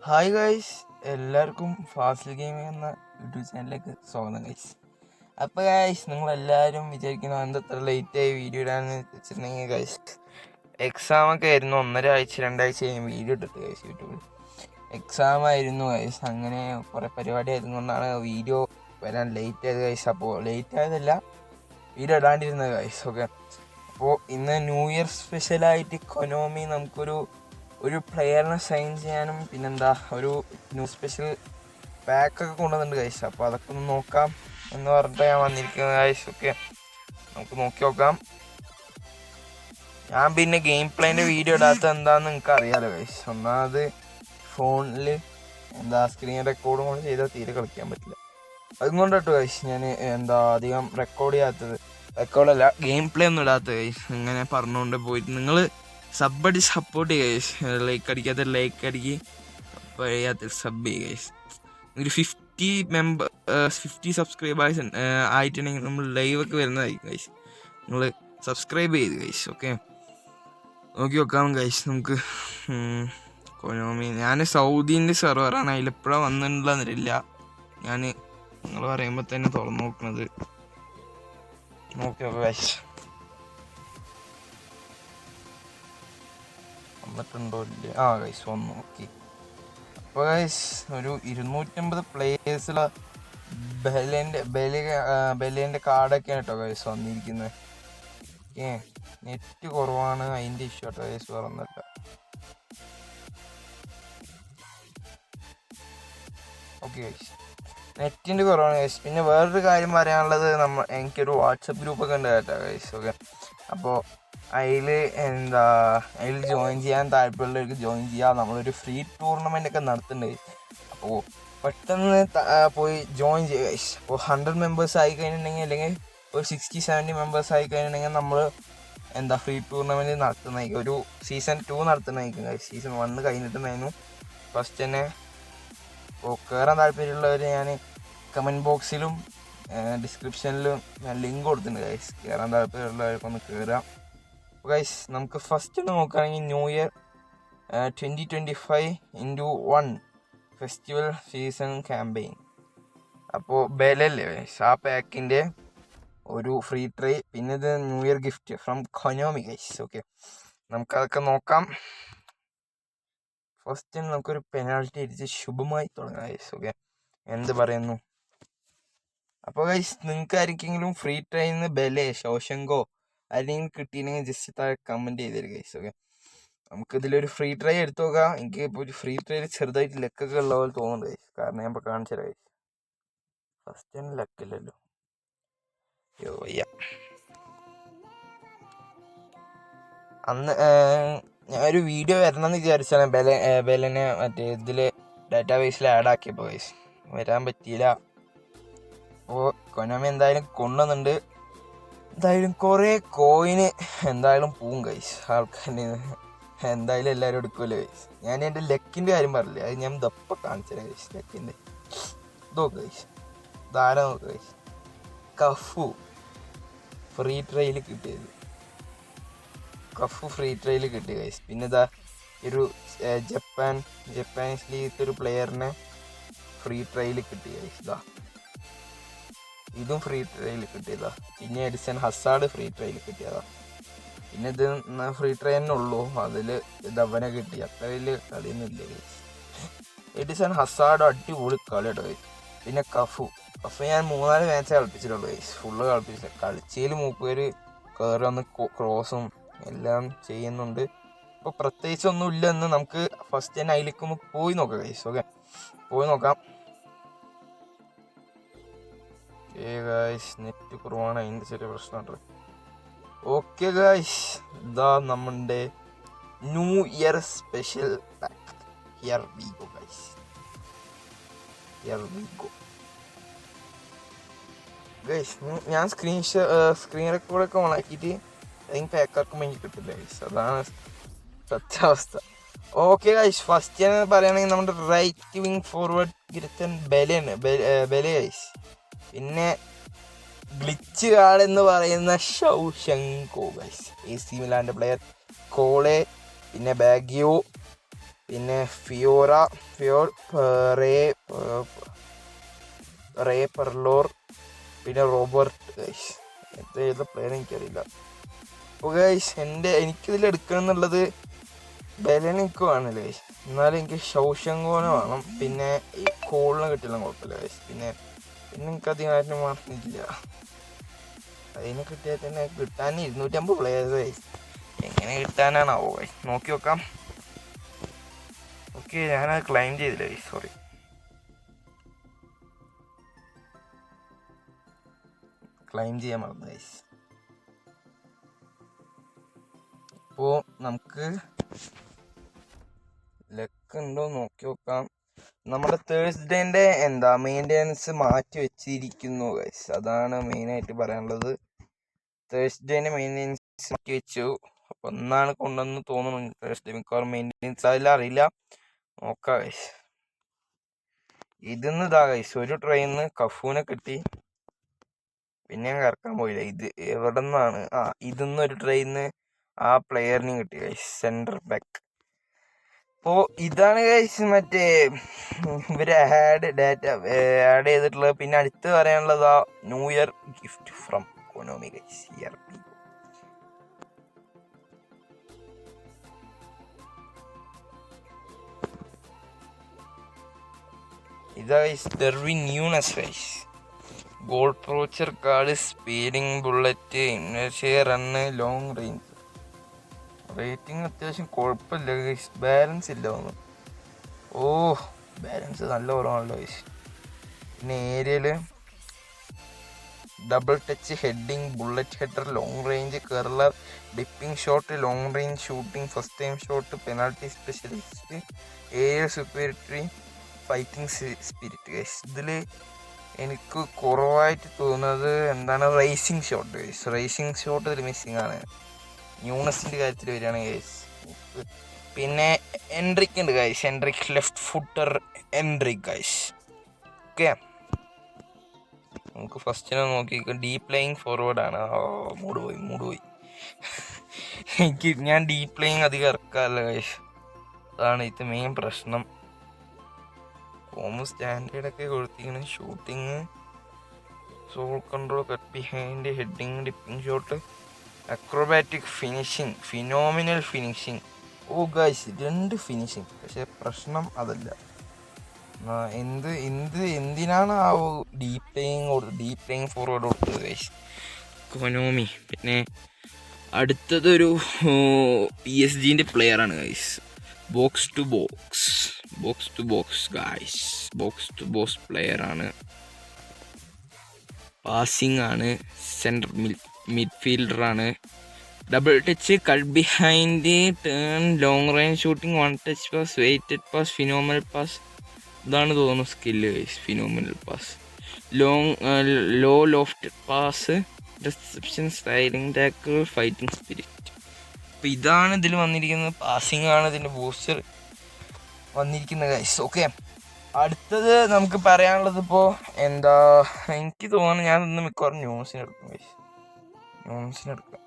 Hi guys, എല്ലാവർക്കും fast gaming എന്ന YouTube ചാനലിലേക്ക് സ്വാഗതം ഗൈസ്. അപ്പോൾ ഗൈസ്, നിങ്ങളെല്ലാവരും വിചാരിക്കുന്നു എന്തത്ര ലേറ്റായി വീഡിയോ ഇടാന്ന് വെച്ചിട്ടുണ്ടെങ്കിൽ ഗൈസ്, എക്സാമൊക്കെ ആയിരുന്നു. 1.5 2 ആഴ്ച കഴിഞ്ഞ് വീഡിയോ ഇട്ടിട്ട് ഗൈസ്. യൂട്യൂബിൽ എക്സാം ആയിരുന്നു ഗൈസ്. അങ്ങനെ കുറേ പരിപാടി ആയതുകൊണ്ടാണ് വീഡിയോ വരാൻ ലേറ്റ് ആയത് ഗൈസ്. അപ്പോൾ ലേറ്റ് ആയതല്ല, വീഡിയോ ഇടാണ്ടിരുന്നത് ഗൈസ്. ഓക്കെ, അപ്പോൾ ഇന്ന് ന്യൂ ഇയർ സ്പെഷ്യലായിട്ട് കൊനോമി നമുക്കൊരു പ്ലെയറിനെ സൈൻ ചെയ്യാനും പിന്നെന്താ ഒരു ന്യൂ സ്പെഷ്യൽ പാക്കൊക്കെ കൊണ്ടുവന്നിട്ടുണ്ട് ഗൈസ്. അപ്പോൾ അതൊക്കെ ഒന്ന് നോക്കാം എന്ന് പറഞ്ഞിട്ട് ഞാൻ വന്നിരിക്കുന്നത് ഗൈസ്. ഓക്കെ, നമുക്ക് നോക്കി നോക്കാം. ഞാൻ പിന്നെ ഗെയിം പ്ലേൻ്റെ വീഡിയോ ഇടാത്തത് എന്താണെന്ന് നിങ്ങൾക്ക് അറിയാലോ ഗൈസ്. ഒന്നാമത് ഫോണിൽ സ്ക്രീൻ റെക്കോർഡും കൊണ്ട് ചെയ്താൽ തീരെ കളിക്കാൻ പറ്റില്ല. അതുകൊണ്ട് കേട്ടോ ഗൈസ് ഞാൻ അധികം റെക്കോർഡല്ല ഗെയിം പ്ലേ ഒന്നും ഇടാത്തത് ഗൈസ്. ഇങ്ങനെ പറഞ്ഞുകൊണ്ട് പോയിട്ട് നിങ്ങൾ സബ്ബടി സപ്പോർട്ട് ചെയ്യുക ഗൈസ്. ലൈക്ക് അടിക്കാത്ത ലൈക്ക് അടിക്കുക, കഴിയാത്ത സബ് ചെയ്യുക ഗൈസ്. ഒരു 50 സബ്സ്ക്രൈബേഴ്സ് ആയിട്ടുണ്ടെങ്കിൽ നമ്മൾ ലൈവൊക്കെ വരുന്നതായിരിക്കും ഗൈസ്. നിങ്ങൾ സബ്സ്ക്രൈബ് ചെയ്ത് ഗൈസ്. ഓക്കെ, നോക്കി നോക്കാം ഗൈസ്. നമുക്ക് കൊനോമി, ഞാൻ സൗദീൻ്റെ സെർവറാണ്, അതിലെപ്പോഴാണ് വന്നിട്ടുള്ളതെന്നില്ല. ഞാൻ നിങ്ങൾ പറയുമ്പോൾ തന്നെ തുറന്നു നോക്കുന്നത്. നോക്കി നോക്കാം ഗൈസ്, വന്നിട്ടുണ്ടോ ഇല്ല. ഗൈസ് വന്നു. ഓക്കെ, അപ്പോൾ ഗൈസ് ഒരു 250 പ്ലേയേഴ്സുള്ള ബെലേൻ്റെ കാർഡൊക്കെയാണ് കേട്ടോ ഗൈസ് വന്നിരിക്കുന്നത്. ഓക്കെ, നെറ്റ് കുറവാണ്, അതിൻ്റെ ഇഷ്യൂ കേട്ടോ ഗൈസ്, പറഞ്ഞില്ല. ഓക്കെ ഗൈസ്, നെറ്റിൻ്റെ കുറവാണ് ഗൈസ്. പിന്നെ വേറൊരു കാര്യം പറയാനുള്ളത്, എനിക്കൊരു വാട്സപ്പ് ഗ്രൂപ്പൊക്കെ ഉണ്ട് കേട്ടോ ഗൈസ്. ഓക്കെ, അപ്പോൾ അതിൽ ജോയിൻ ചെയ്യാൻ താല്പര്യമുള്ളവർക്ക് ജോയിൻ ചെയ്യാം. നമ്മളൊരു ഫ്രീ ടൂർണമെൻ്റ് ഒക്കെ നടത്തുന്നുണ്ട്. അപ്പോൾ പെട്ടെന്ന് പോയി ജോയിൻ ചെയ്യുക ഗൈസ്. അപ്പോൾ 100 മെമ്പേഴ്സ് ആയി കഴിഞ്ഞിട്ടുണ്ടെങ്കിൽ, അല്ലെങ്കിൽ ഒരു 60-70 മെമ്പേഴ്സ് ആയി കഴിഞ്ഞിട്ടുണ്ടെങ്കിൽ നമ്മൾ ഫ്രീ ടൂർണമെൻറ്റ് നടത്തുന്നതായിരിക്കും. ഒരു സീസൺ 2 നടത്തുന്നതായിരിക്കും ഗൈസ്. സീസൺ 1 കഴിഞ്ഞിട്ടുണ്ടായിരുന്നു ഫസ്റ്റ് തന്നെ. അപ്പോൾ കയറാൻ താല്പര്യമുള്ളവർ ഞാൻ കമൻറ്റ് ബോക്സിലും ഡിസ്ക്രിപ്ഷനിലും ഞാൻ ലിങ്ക് കൊടുത്തിട്ടുണ്ട് ഗൈസ്. കയറാൻ താല്പര്യമുള്ളവർക്കൊന്ന് കയറാം. അപ്പോൾ ഗൈസ്, നമുക്ക് ഫസ്റ്റ് നോക്കുകയാണെങ്കിൽ new year 2025x1 festival season campaign. അപ്പോൾ ബെലല്ലേ ഗൈസ്, ആ പാക്കിൻ്റെ ഒരു ഫ്രീ ട്രൈ, പിന്നെ ഇത് new year gift from Konami guys. Okay, നമുക്കതൊക്കെ നോക്കാം. ഫസ്റ്റ് നമുക്കൊരു പെനാൾട്ടി അടിച്ച് ശുഭമായി തുടങ്ങാം ഗൈസ്. ഓക്കെ, എന്ത് പറയുന്നു? അപ്പോൾ ഗൈസ്, നിങ്ങൾക്ക് ആർക്കെങ്കിലും ഫ്രീ ട്രൈന്ന് ബെലെ ശോശങ്കോ ആരെങ്കിലും കിട്ടിയില്ലെങ്കിൽ ജസ്റ്റ് താഴെ കമൻറ്റ് ചെയ്തേരും ഗൈസ്. ഓക്കെ, നമുക്കിതിലൊരു ഫ്രീ ട്രൈ എടുത്തു നോക്കാം. എനിക്ക് ഇപ്പോൾ ഒരു ഫ്രീ ട്രൈയിൽ ചെറുതായിട്ട് ലക്കൊക്കെ ഉള്ള പോലെ തോന്നുന്നുണ്ട് ഗൈസ്. കാരണം ഞാൻ ഇപ്പോൾ കാണിച്ചു തരാം ഗൈസ്. ഫസ്റ്റ് തന്നെ ലക്കില്ലല്ലോ. അന്ന് ഞാനൊരു വീഡിയോ വരണമെന്ന് വിചാരിച്ചാണ് ബെലനെ മറ്റേ ഇതിൽ ഡാറ്റാബേസിൽ ആഡ് ആക്കിയപ്പോൾ ഗൈസ്. വരാൻ പറ്റിയില്ല. അപ്പോൾ കൊനോമി എന്തായാലും കൊണ്ടുവന്നുണ്ട്. എന്തായാലും കുറേ കോയിന് എന്തായാലും പോവും ഗൈസ്. ആൾക്കാരുടെ എന്തായാലും എല്ലാവരും എടുക്കുമല്ലോ ഗൈസ്. ഞാൻ എൻ്റെ ലക്കിൻ്റെ കാര്യം പറഞ്ഞില്ലേ, അത് ഞാൻ ദപ്പം കാണിച്ചുതരാം ഗൈസ്. ലക്കിൻ്റെ നോക്ക് ഗൈസ്, ധാരാ നോക്ക് ഗൈസ്. കഫു ഫ്രീ ട്രയൽ കിട്ടിയത്, ഫ്രീ ട്രയൽ കിട്ടി ഗൈസ്. പിന്നെ ഇതാ ഒരു ജപ്പാനീസ് ലീഗത്തെ ഒരു പ്ലെയറിനെ ഫ്രീ ട്രയൽ കിട്ടി ഗൈസ്. ഇതും ഫ്രീ ട്രയൽ കിട്ടിയതാ. പിന്നെ എഡിസൺ ഹസാർഡ് ഫ്രീ ട്രയൽ കിട്ടിയതാ. പിന്നെ ഇത് ഫ്രീ ട്രയൽ തന്നെ ഉള്ളൂ, അതിൽ ദവനെ കിട്ടി. അത്ര വലിയ കളിയൊന്നും ഇല്ല ഗൈസ്. എഡിസൺ ഹസാർഡ് അടിപൊളി കളി കേട്ടോ ഗൈസ്. പിന്നെ കഫു ഞാൻ 3-4 മാച്ച് കളിപ്പിച്ചിട്ടുള്ളൂ ഗൈസ്. ഫുള്ള് കളിച്ചതിൽ മൂപ്പേര് കയറി വന്ന് ക്രോസും എല്ലാം ചെയ്യുന്നുണ്ട്. ഇപ്പോൾ പ്രത്യേകിച്ചൊന്നും ഇല്ലെന്ന് നമുക്ക് ഫസ്റ്റ് തന്നെ അതിലേക്കൊന്ന് പോയി നോക്കാം ഗൈസ്. ഓക്കെ, പോയി നോക്കാം. ഗൈസ്, നെറ്റ് കുറവാണ്, അതിൻ്റെ ചെറിയ പ്രശ്നമുണ്ട്. ഓക്കെ ഗൈസ്, ഇതാ നമ്മുടെ new year special pack. Here we go guys, here we go guys. ഞാൻ സ്ക്രീൻ റെക്കോർഡൊക്കെ ഓണാക്കിയിട്ട് അതിന് പാക്കാക്കുമ്പോൾ എനിക്ക് കിട്ടില്ല ഗൈസ്. അതാണ് സത്യാവസ്ഥ. ഓക്കെ ഗൈസ്, ഫസ്റ്റ് ഞാൻ പറയുകയാണെങ്കിൽ നമ്മുടെ റൈറ്റ് വിങ് ഫോർവേഡ് ഗിരത്തൻ ബെലെ ഗൈസ്. പിന്നെ ഗ്ലിച്ച് കാർഡെന്ന് പറയുന്ന ഷൗഷങ്കോ ഗൈസ്, AC മിലാൻ്റെ പ്ലെയർ. കോളെ, പിന്നെ ബാഗ്യോ, പിന്നെ ഫിയോർ റേ റേ പെർലോർ, പിന്നെ റോബർട്ട് ഗൈസ്. ഏത് പ്ലെയർ എനിക്കറിയില്ല. അപ്പോൾ ഗൈസ് എനിക്കിതിൽ എടുക്കണം എന്നുള്ളത് ബെലനിക്കോ ആണല്ലേ ഗൈസ്. എന്നാലും എനിക്ക് ശൗശങ്കോനെ വേണം. പിന്നെ ഈ കോളിനെ കിട്ടില്ല കുഴപ്പമില്ല ഗൈസ്. പിന്നെ എനിക്ക് അധികമായിട്ട് മാറുന്നില്ല. അതിനെ കിട്ടിയാൽ തന്നെ കിട്ടാൻ 250 പ്ലെയേഴ്സ് ഗൈസ്. എങ്ങനെ കിട്ടാനാണാവോ ഗൈസ്, നോക്കി നോക്കാം. ഓക്കെ, ഞാനത് ക്ലൈം ചെയ്തില്ല ഗൈസ്, സോറി. ക്ലൈം ചെയ്യാൻ മറന്നു ഗൈസ്. അപ്പോൾ നമുക്ക് ലക്ക് ഉണ്ടോ നോക്കി നോക്കാം. നമ്മുടെ തേഴ്സ്ഡേൻ്റെ മെയിൻ്റെനൻസ് മാറ്റി വെച്ചിരിക്കുന്നു ഗൈസ്. അതാണ് മെയിനായിട്ട് പറയാനുള്ളത്. തേഴ്സ്ഡേൻ്റെ മെയിൻ്റെനൻസ് മാറ്റി വെച്ചു. അപ്പോൾ ഒന്നാണ് കൊണ്ടുവന്ന് തോന്നുന്നു തേഴ്സ്ഡേ. മിക്കവാറും മെയിൻ്റെനൻസ് അതിൽ അറിയില്ല, നോക്കാം ഗൈസ്. ഇതിന്ന് ഇതാ ഗൈസ്, ഒരു ട്രെയിനിന്ന് കഫൂനെ കിട്ടി. പിന്നെ ഞാൻ കറക്കാൻ പോയില്ല. ഇത് എവിടെ നിന്നാണ്? ഇതിന്നൊരു ട്രെയിനിന്ന് ആ പ്ലെയറിനെയും കിട്ടി ഗൈസ്, സെൻറ്റർ ബാക്ക്. അപ്പോൾ ഇതാണ് ഗൈസ് മറ്റേ ഇവര് ആഡ് ചെയ്തിട്ടുള്ളത്. പിന്നെ അടുത്ത് പറയാനുള്ളത് new year gift from Konami guys. ഇതാ guys Darwin Nunez guys. Goal poacher card, speeding bullet, inertia run, long range. Rating അത്യാവശ്യം കുഴപ്പമില്ല ഗൈസ്. ബാലൻസ് ഇല്ല തോന്നുന്നു. ബാലൻസ് നല്ല കുറവാണല്ലോ ഗൈസ്. പിന്നെ ഏരിയയിൽ double touch, heading, bullet header, long range, curler, dipping shot, long range shooting, first time shot, penalty specialist, aerial superiority, fighting spirit guys. ഇതിൽ എനിക്ക് കുറവായിട്ട് തോന്നുന്നത് racing shot guys. Racing shot ഇതിൽ മിസ്സിങ് ആണ് ന്യൂണസിൻ്റെ കാര്യത്തിൽ വരികയാണെങ്കിൽ ഗൈസ്. പിന്നെ എൻട്രിക്ക് ഉണ്ട് ഗൈസ്. എൻട്രിക്ക് ലെഫ്റ്റ് ഫുട്ടർ എൻട്രിക്ക് ഗൈസ്. ഓക്കെ, നമുക്ക് ഫസ്റ്റിനെ നോക്കി. Deep playing ഫോർവേഡാണ്. മൂഡ് പോയി ഞാൻ ഡീപ് പ്ലേയിങ് അധികം ഇറക്കാറില്ല ഗൈസ്. അതാണ് ഇത് മെയിൻ പ്രശ്നം. സ്റ്റാൻഡേർഡൊക്കെ കൊടുത്തിരിക്കണ. Shooting, sole control, cut behind, heading, dipping shot, acrobatic, finishing, phenomenal finishing. Guys 2 finishing. പക്ഷെ പ്രശ്നം അതല്ല. എന്തിനാണ് ആ ഡീപ് പ്ലേയിങ് ഫോർവേഡ് കൊടുത്തത് ഗൈസ്, കൊനോമി. പിന്നെ അടുത്തതൊരു PSG പ്ലെയറാണ് guys. Box to box guys. Box to box പ്ലെയറാണ്. പാസിംഗ് ആണ്, സെൻറ്റർ മിഡ്ഫീൽഡറാണ്. Double touch, cut behind, turn, long range shooting, one touch pass, weighted pass, phenomenal pass. ഇതാണ് തോന്നുന്നു skill guys, phenomenal pass. Law lofted pass, reception, sliding tackle, fighting spirit. അപ്പോൾ ഇതാണ് ഇതിൽ വന്നിരിക്കുന്നത്. Passing ആണ് ഇതിൻ്റെ ബൂസ്റ്റർ വന്നിരിക്കുന്നത് ഗൈസ്. ഓക്കെ, അടുത്തത് നമുക്ക് പറയാനുള്ളത് ഇപ്പോൾ എനിക്ക് തോന്നുന്നു ഞാൻ ഇന്ന് മിക്കവാറും ന്യൂസിനെടുക്കും ഗൈസ്. ന്യൂസിനെടുക്കാം.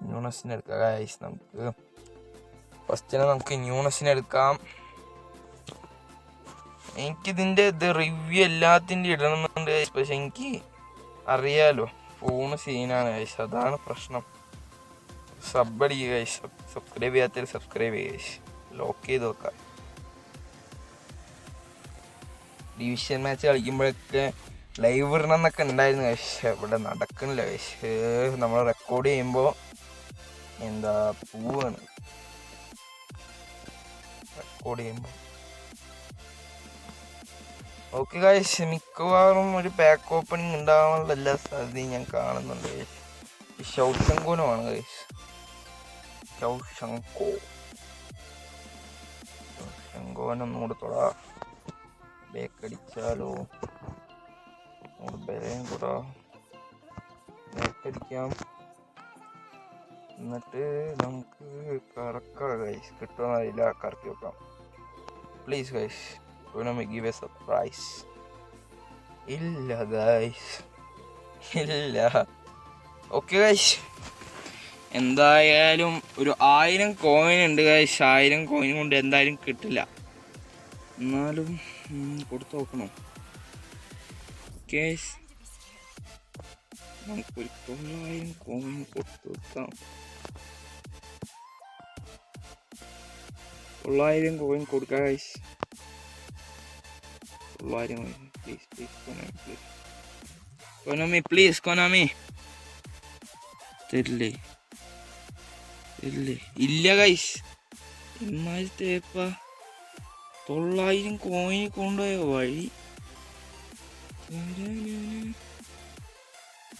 ന്യൂണസിനെടുക്കാം ഗൈസ്. നമുക്ക് ന്യൂണസിനെടുക്കാം. എനിക്കിതിൻ്റെ റിവ്യൂ എല്ലാത്തിൻ്റെ ഇടണമെന്നുണ്ട് ഗൈസ്. പക്ഷെ എനിക്ക് അറിയാലോ ഫോണ് സീനാണ് ഗൈസ്, അതാണ് പ്രശ്നം. സബ് അടിക്കുക ഗൈസ്. സബ്സ്ക്രൈബ് ചെയ്യാത്തവർ സബ്സ്ക്രൈബ് ചെയ്യുക ഗൈസ്. ലോക്ക് ചെയ്ത് വെക്കാം. ഡിവിഷൻ മാച്ച് കളിക്കുമ്പോഴൊക്കെ ലൈവ് ഇടണം എന്നൊക്കെ ഉണ്ടായിരുന്നു ഗൈസ്. ഇവിടെ നടക്കണില്ല ഗൈസ്. നമ്മൾ റെക്കോർഡ് ചെയ്യുമ്പോൾ പോവാണ് റെക്കോർഡ് ചെയ്യുമ്പോൾ. ഓക്കെ ഗൈസ്, മിക്കവാറും ഒരു പാക്ക് ഓപ്പണിങ് ഉണ്ടാവാനുള്ള എല്ലാ സാധ്യതയും ഞാൻ കാണുന്നുണ്ട് ഗൈസ്. ശൗശങ്കോനുമാണ് ഗൈസ്. ശങ്കോനൊന്നും കൂടെ തൊടാ. ബേക്കടിച്ചാലോ? ബലയും കൂടാ. ബേക്കടിക്കാം. എന്നിട്ട് നമുക്ക് കറക്കാം ഗൈസ്. കിട്ടുമെന്നറിയില്ല, കറക്കി വെക്കാം. Please guys, give A surprise. ഇല്ല ഗൈസ്, ഇല്ല. ഓക്കെ ഗൈസ്, എന്തായാലും ഒരു 1000 കോയിൻ ഉണ്ട് ഗൈസ്. 1000 കോയിൻ കൊണ്ട് എന്തായാലും കിട്ടില്ല, എന്നാലും കൊടുത്തു നോക്കണം. ഗൈസ് നമുക്കൊരു 900 കോയിൻ കൊടുത്തു വെക്കാം. 900 കോയിൻ കൊടുക്കാം guys. 900 coin please please Konami please Konami. തരില്ലേ? ഇല്ല ഗൈസ്, ഇമ്മാതിരിത്തേപ്പ 900 കോയിൻ കൊണ്ടുപോയ വഴി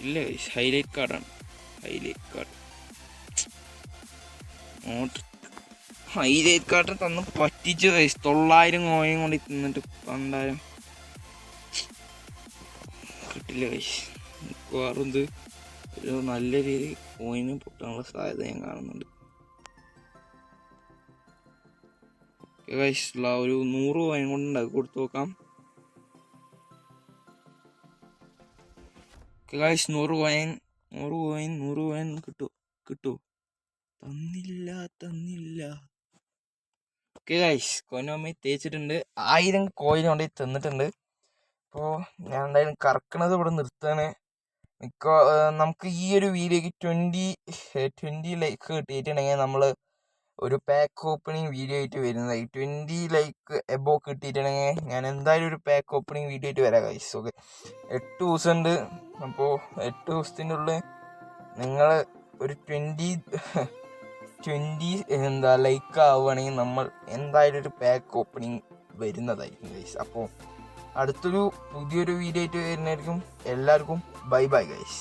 ഇല്ല ഗൈസ്. ഹൈലൈറ്റ് കാർഡാണ്, ഹൈലൈറ്റ് കാർഡ് തന്ന് പറ്റിച്ചു ഗൈസ്. 900 കോയിൻ കൊണ്ട് തിന്നിട്ട് പണ്ടാരം കിട്ടില്ല ഗൈസ്. മിക്കവാറും ഇത് ഒരു നല്ല രീതിയിൽ കോയിന് പൊട്ടാനുള്ള സാധ്യത ഞാൻ കാണുന്നുണ്ട് ഗൈസ്. ഒരു 100 കോയിൻ കൊണ്ട് അത് കൊടുത്തു നോക്കാം ഗൈസ്. 100 കോയിൻ കിട്ടുമോ? തന്നില്ല. ഓക്കെ ഗൈസ്, കൊനോമി തേച്ചിട്ടുണ്ട്. 1000 കോയിൻ കൊണ്ട് തന്നിട്ടുണ്ട്. അപ്പോൾ ഞാൻ എന്തായാലും കറക്കണത് ഇവിടെ നിർത്തുകയാണ്. നമുക്ക് ഈ ഒരു വീഡിയോക്ക് 20 ലൈക്ക് കിട്ടിയിട്ടുണ്ടെങ്കിൽ നമ്മൾ ഒരു പാക്ക് ഓപ്പണിങ് വീഡിയോ ആയിട്ട് വരുന്നത്. 20 ലൈക്ക് എബോ കിട്ടിയിട്ടുണ്ടെങ്കിൽ ഞാൻ എന്തായാലും ഒരു പാക്ക് ഓപ്പണിങ് വീഡിയോ ആയിട്ട് വരാം ഗൈസ്. ഓക്കെ, 8 ദിവസമുണ്ട്. അപ്പോൾ 8 ദിവസത്തിൻ്റെ ഉള്ളിൽ നിങ്ങൾ ഒരു 20 ലൈക്ക് ആവുകയാണെങ്കിൽ നമ്മൾ എന്തായാലും ഒരു പാക്ക് ഓപ്പണിങ് വരുന്നതായിരിക്കും ഗൈസ്. അപ്പോൾ അടുത്തൊരു പുതിയൊരു വീഡിയോ ആയിട്ട് വരുന്നതായിരിക്കും. എല്ലാവർക്കും ബൈ ഗൈസ്.